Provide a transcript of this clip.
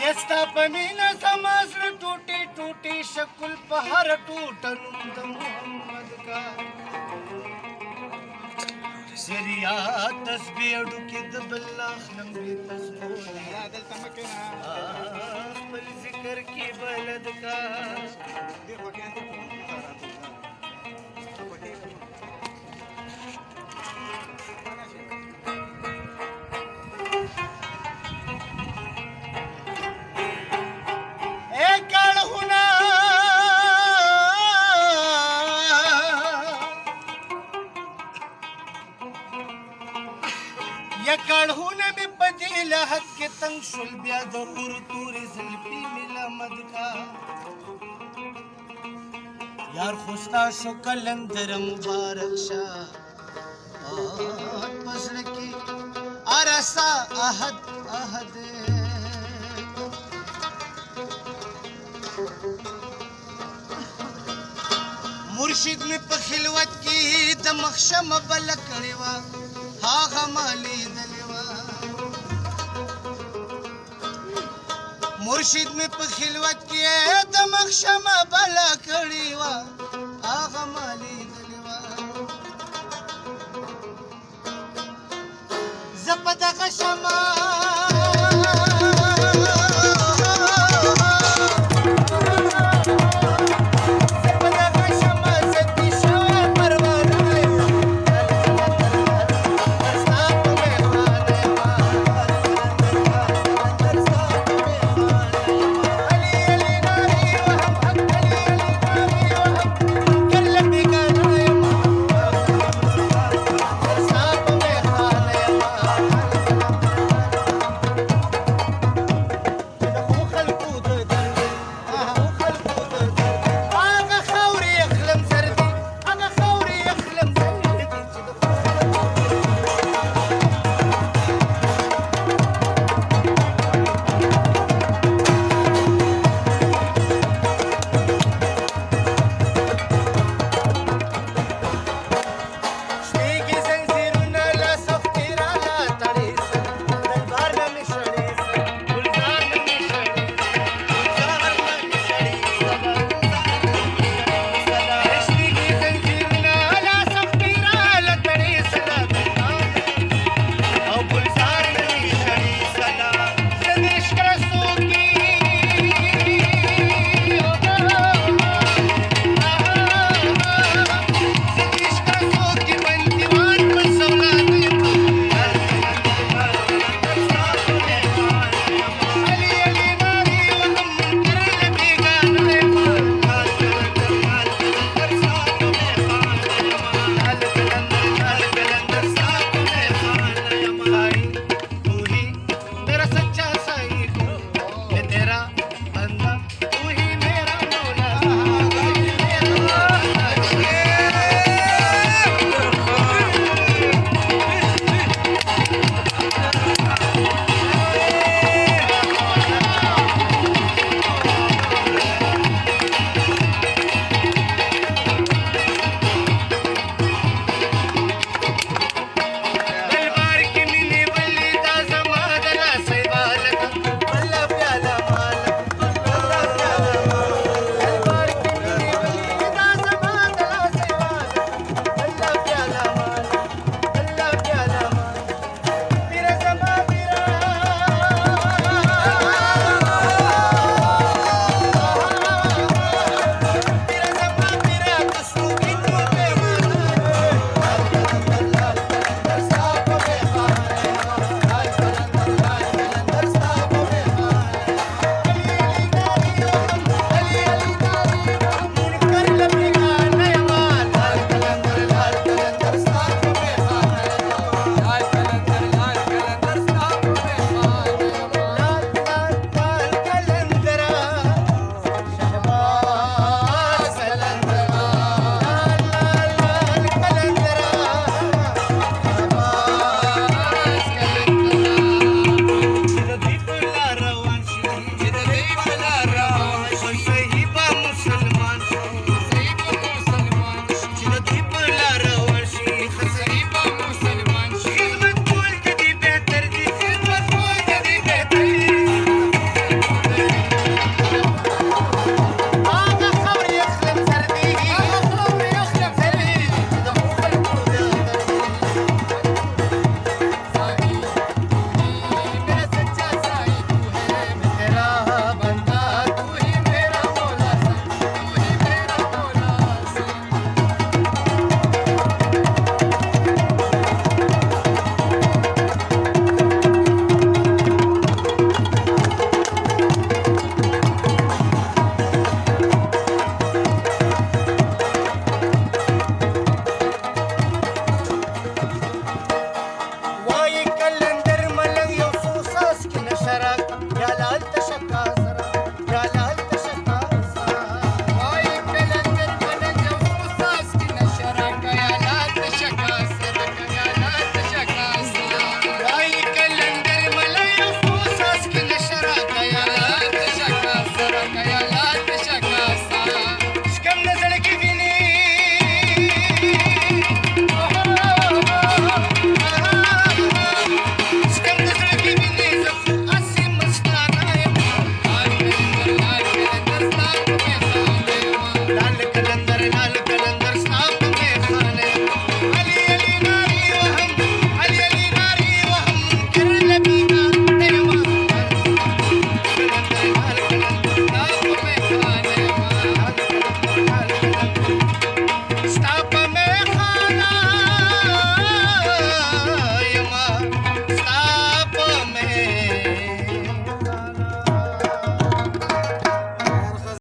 یستا پمینا سماسل ټوټي ټوټي شکل په هر ټوټه نوم د محمد کا سریا تسبیح ډوکې د بل اخلم بې تسبیح خپل ذکر کې بلد کا کړهونه مې په دې لحد کې تنګ شول بیا د اور تورې زلفې مې لمد کا یار خو ستا شو کلندر مبارک شه په زړه کې ارسا احد احد مرشد مې په خلوت کې د مخشم بل کړې وه هغه ما لیدلې وه مرشد مې په خلوت کې د مخشمه بله کړې وه هغه ما لیدلې وه زه په دغه شمه